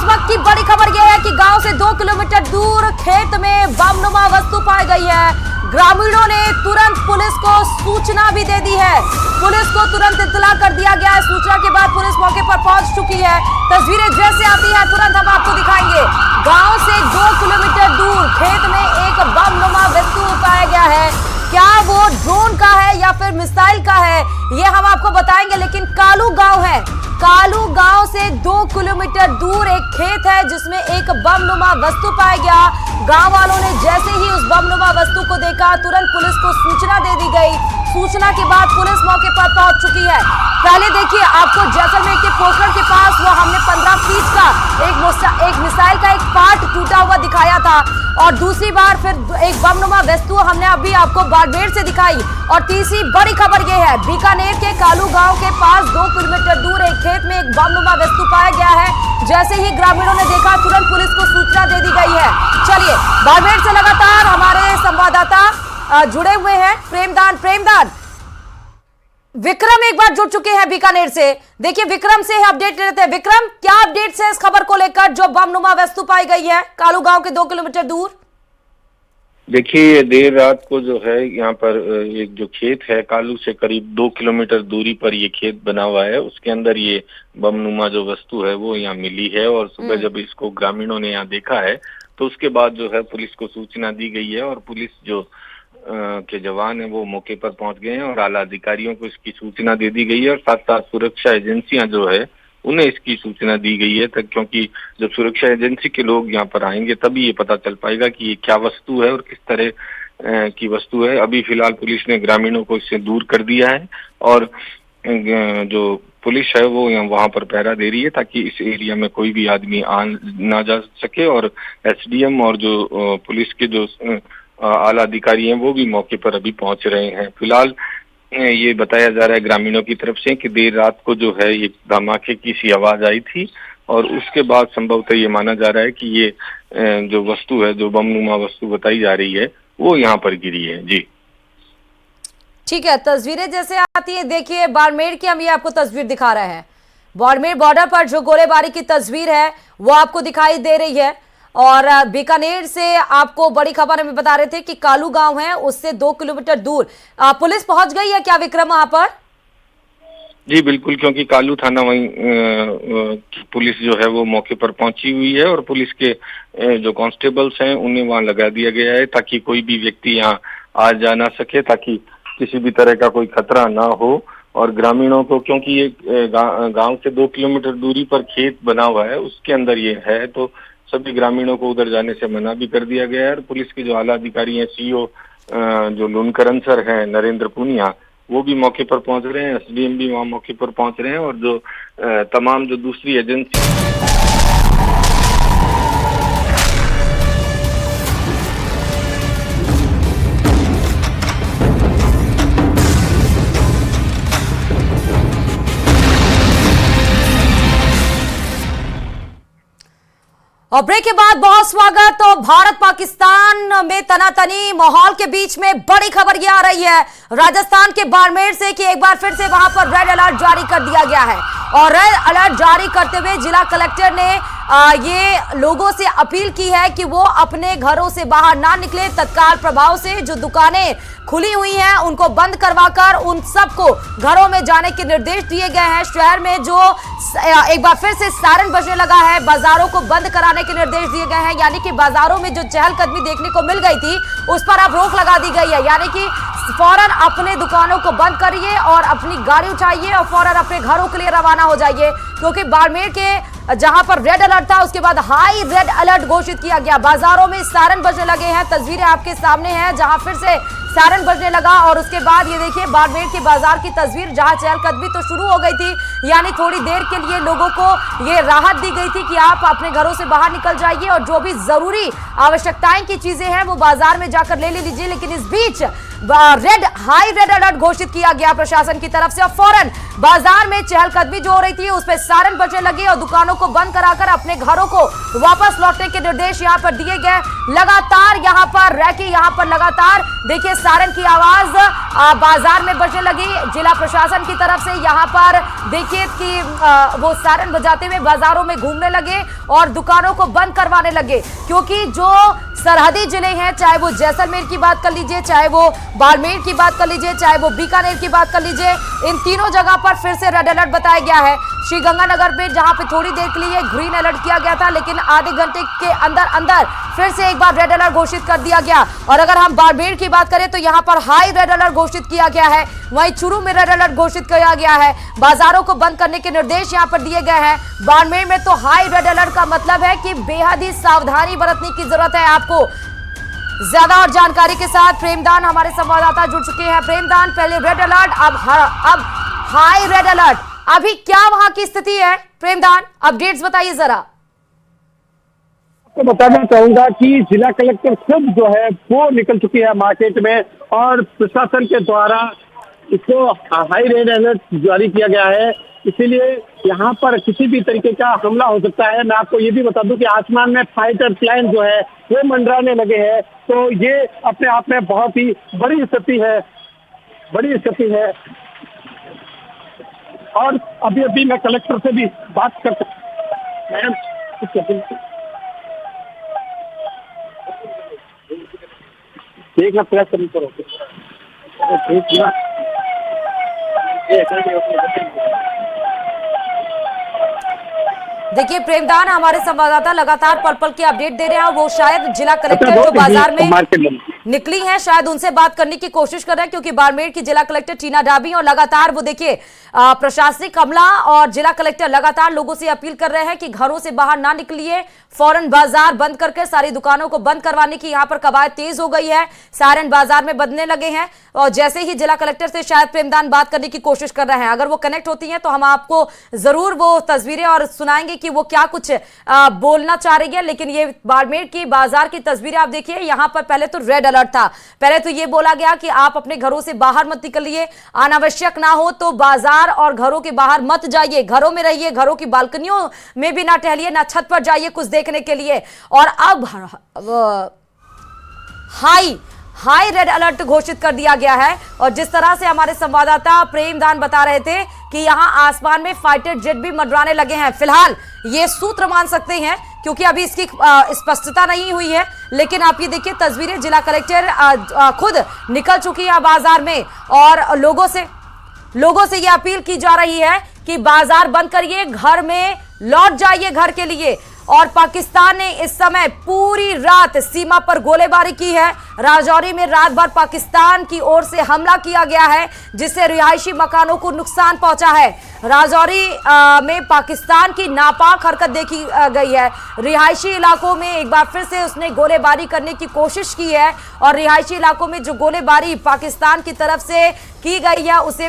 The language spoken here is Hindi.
वक्त की बड़ी खबर यह है कि गांव से 2 किलोमीटर दूर खेत में बमनुमा वस्तु पाई गई है। ग्रामीणों ने तुरंत पुलिस को सूचना भी दे दी है। पुलिस को तुरंत इत्तला कर दिया गया है। सूचना के बाद पुलिस मौके पर पहुंच चुकी है। तस्वीरें जैसे आती है तुरंत हम आपको दिखाएंगे। गांव से 2 किलोमीटर दूर खेत में एक बमनुमा वस्तु पाया गया है। क्या वो ड्रोन का है या फिर मिसाइल का है, ये हम आपको बताएंगे। लेकिन कालू गांव है, कालू गांव से 2 किलोमीटर दूर एक खेत है जिसमें एक बमनुमा वस्तु पाया गया। गांव वालों ने जैसे ही उस बमनुमा वस्तु को देखा तुरंत पुलिस को सूचना दे दी गई। सूचना के बाद पुलिस मौके पर पहुंच चुकी है। पहले देखिए, आपको जैसलमेर के पोखरण के पास वो हमने 15 फीट का एक मिसाइल का एक पार्ट टूटा हुआ दिखाया था, और दूसरी बार फिर एक बमनुमा वस्तु हमने अभी आपको बाड़मेर से दिखाई। और तीसरी बड़ी खबर यह है, बीकानेर के कालू गांव के पास 2 किलोमीटर दूर एक खेत में एक बमनुमा वस्तु पाया गया है। जैसे ही ग्रामीणों ने देखा तुरंत पुलिस को सूचना दे दी गई है। चलिए, बाड़मेर से लगातार हमारे संवाददाता जुड़े हुए हैं। प्रेमदान विक्रम एक बार जुड़ चुके हैं बीकानेर से। देखिए, विक्रम से अपडेट लेते हैं। विक्रम, क्या अपडेट्स है इस खबर को लेकर जो बमनुमा वस्तु पाई गई है कालू गांव के 2 किलोमीटर दूर? देखिए, देर रात को जो है यहाँ पर एक जो खेत है कालू से करीब 2 किलोमीटर दूरी पर ये खेत बना हुआ है, उसके अंदर ये बमनुमा जो वस्तु है वो यहाँ मिली है। और सुबह जब इसको ग्रामीणों ने यहाँ देखा है तो उसके बाद जो है पुलिस को सूचना दी गई है, और पुलिस जो के जवान है वो मौके पर पहुंच गए हैं और आला अधिकारियों को इसकी सूचना दे दी गई है। और साथ साथ सुरक्षा एजेंसियां जो है उन्हें इसकी सूचना दी गई है, क्योंकि जब सुरक्षा एजेंसी के लोग यहाँ पर आएंगे तभी ये पता चल पाएगा कि ये क्या वस्तु है और किस तरह की वस्तु है। अभी फिलहाल पुलिस ने ग्रामीणों को इससे दूर कर दिया है, और जो पुलिस है वो यहाँ वहां पर पहरा दे रही है ताकि इस एरिया में कोई भी आदमी ना जा सके। और एसडीएम और जो पुलिस के जो आला अधिकारी हैं वो भी मौके पर अभी पहुंच रहे हैं। फिलहाल ये बताया जा रहा है ग्रामीणों की तरफ से कि देर रात को जो है ये धमाके की सी आवाज आई थी, और उसके बाद संभवतः ये माना जा रहा है कि ये जो वस्तु है, जो बमनुमा वस्तु बताई जा रही है, वो यहाँ पर गिरी है। जी ठीक है, तस्वीरें जैसे आती है देखिए बाड़मेर की हम ये आपको तस्वीर दिखा रहे हैं। बाड़मेर बॉर्डर पर जो गोलीबारी की तस्वीर है वो आपको दिखाई दे रही है। और बीकानेर से आपको बड़ी खबर हमें बता रहे थे कि कालू गांव है उससे 2 किलोमीटर दूर पुलिस पहुंच गई है क्या विक्रम वहां पर? जी बिल्कुल, क्योंकि कालू थाना वहीं पुलिस जो है वो मौके पर पहुंची हुई है, और पुलिस के जो कांस्टेबल्स हैं उन्हें वहां लगा दिया गया है ताकि कोई भी व्यक्ति यहाँ आ जा ना सके, ताकि किसी भी तरह का कोई खतरा ना हो। और ग्रामीणों को, क्योंकि ये गांव से 2 किलोमीटर दूरी पर खेत बना हुआ है उसके अंदर ये है, तो सभी ग्रामीणों को उधर जाने से मना भी कर दिया गया है। और पुलिस के जो आला अधिकारी हैं, सीओ जो लुनकरन सर हैं, नरेंद्र पुनिया, वो भी मौके पर पहुंच रहे हैं। एसडीएम भी वहां मौके पर पहुंच रहे हैं, और जो तमाम जो दूसरी एजेंसी और ब्रेक के बाद बहुत स्वागत। तो भारत पाकिस्तान में तनातनी माहौल के बीच में बड़ी खबर ये आ रही है राजस्थान के बाड़मेर से कि एक बार फिर से वहां पर रेड अलर्ट जारी कर दिया गया है। और रेड अलर्ट जारी करते हुए जिला कलेक्टर ने ये लोगों से अपील की है कि वो अपने घरों से बाहर ना निकले। तत्काल प्रभाव से जो दुकानें खुली हुई हैं उनको बंद करवाकर उन सबको घरों में जाने के निर्देश दिए गए हैं। शहर में जो एक बार फिर से सायरन बजने लगा है, बाजारों को बंद कराने के निर्देश दिए गए हैं। यानी कि बाजारों में जो चहलकदमी देखने को मिल गई थी उस पर अब रोक लगा दी गई है। यानी कि फौरन अपने दुकानों को बंद करिए और अपनी गाड़ी उठाइए और फौरन अपने घरों के लिए रवाना हो जाइए, क्योंकि बाड़मेर के जहां पर रेड अलर्ट था उसके बाद हाई रेड अलर्ट घोषित किया गया। बाजारों में सायरन बजने लगे हैं। तस्वीरें आपके सामने हैं जहां फिर से सायरन बजने लगा, और उसके बाद ये देखिए बाड़मेर के बाजार की तस्वीर जहां चहलकदमी तो शुरू हो गई थी। यानी थोड़ी देर के लिए लोगों को ये राहत दी गई थी कि आप अपने घरों से बाहर निकल जाइए और जो भी जरूरी आवश्यकताएं की चीजें हैं वो बाजार में जाकर ले लीजिए। लेकिन इस बीच हाई रेड अलर्ट घोषित किया गया प्रशासन की तरफ से। और फौरन बाजार में चहलकदमी जो हो रही थी उस पर सायरन बजने लगे और दुकानों को बंद कराकर अपने घरों को वापस लौटने के निर्देश यहां पर दिए गए। लगातार यहां पर रैकी, यहां पर लगातार देखिए सायरन की आवाज बाजार में बजने लगी। जिला प्रशासन की तरफ से यहां पर देखिए कि वो सायरन बजाते हुए बाजारों में घूमने लगे और दुकानों को बंद करवाने लगे, क्योंकि जो सरहदी जिले हैं, चाहे वो जैसलमेर की बात कर लीजिए, चाहे वो बाड़मेर की बात कर लीजिए, चाहे वो बीकानेर की बात कर लीजिए, इन तीनों जगह पर फिर से रेड अलर्ट बताया गया है। श्रीगंगानगर में जहां पे थोड़ी देर के लिए ग्रीन अलर्ट किया गया था, लेकिन आधे घंटे के अंदर अंदर फिर से एक बार रेड अलर्ट घोषित कर दिया गया। और अगर हम बाड़मेर की बात करें तो यहां पर हाई रेड अलर्ट घोषित किया गया है, वहीं चूरू में रेड अलर्ट घोषित किया गया है। बाजारों को बंद करने के निर्देश यहां पर दिए गए हैं। बाड़मेर में तो हाई रेड अलर्ट का मतलब है कि बेहद ही सावधानी बरतने की जरूरत है आपको। ज्यादा और जानकारी के साथ प्रेमदान हमारे संवाददाता जुड़ चुके हैं। प्रेमदान, पहले रेड अलर्ट, अब हाई रेड अलर्ट, अभी क्या वहां की स्थिति है? प्रेमदान, अपडेट्स बताइए जरा। तो बताना चाहूंगा कि जिला कलेक्टर खुद जो है वो निकल चुकी है मार्केट में और प्रशासन के द्वारा इसको हाई रेड अलर्ट जारी किया गया है। इसीलिए यहाँ पर किसी भी तरीके का हमला हो सकता है। मैं आपको ये भी बता दूं कि आसमान में फाइटर प्लेन जो है वो मंडराने लगे हैं, तो ये अपने आप में बहुत ही बड़ी स्थिति है। और अभी मैं कलेक्टर से भी बात कर सकता हूं। देखना प्रयास करनी पड़ेगी। देखिए प्रेमदान, हमारे संवाददाता लगातार पल पल की अपडेट दे रहे हैं। वो शायद जिला कलेक्टर जो बाजार में निकली हैं, शायद उनसे बात करने की कोशिश कर रहे हैं, क्योंकि बाड़मेर की जिला कलेक्टर टीना डाबी और लगातार वो देखिए प्रशासनिक अमला और जिला कलेक्टर लगातार लोगों से अपील कर रहे हैं कि घरों से बाहर ना निकलिए। फौरन बाजार बंद करके सारी दुकानों को बंद करवाने की यहाँ पर कवायद तेज हो गई है। सायरन बाजार में बजने लगे हैं और जैसे ही जिला कलेक्टर से शायद प्रेमदान बात करने की कोशिश कर रहे हैं, अगर वो कनेक्ट होती हैं तो हम आपको जरूर वो तस्वीरें और सुनाएंगे कि वो क्या कुछ बोलना चाह रही है। लेकिन ये बाड़मेर की बाजार की तस्वीरें आप देखिए। यहाँ पर पहले तो रेड अलर्ट था, पहले तो ये बोला गया कि आप अपने घरों से बाहर मत निकलिए, अनावश्यक ना हो तो बाजार और घरों के बाहर मत जाइए, घरों में रहिए, घरों की बालकनियों में भी ना टहलिए, ना छत पर जाइए कुछ देखने के लिए। और अब हाई रेड अलर्ट घोषित कर दिया गया है। और जिस तरह से हमारे संवाददाता प्रेमदान बता रहे थे कि यहां आसमान में फाइटर जेट भी मंडराने लगे हैं। फिलहाल ये सूत्र मान सकते हैं, क्योंकि अभी इसकी स्पष्टता नहीं हुई है। लेकिन आप ये देखिए तस्वीरें, जिला कलेक्टर खुद निकल चुकी है बाजार में और लोगों से ये अपील की जा रही है कि बाजार बंद करिए, घर में लौट जाइए घर के लिए। और पाकिस्तान ने इस समय पूरी रात सीमा पर गोलीबारी की है। राजौरी में रात भर पाकिस्तान की ओर से हमला किया गया है, जिससे रिहायशी मकानों को नुकसान पहुंचा है। राजौरी में पाकिस्तान की नापाक हरकत देखी गई है। रिहायशी इलाकों में एक बार फिर से उसने गोलीबारी करने की कोशिश की है और रिहायशी इलाकों में जो गोलीबारी पाकिस्तान की तरफ से की गई है उसे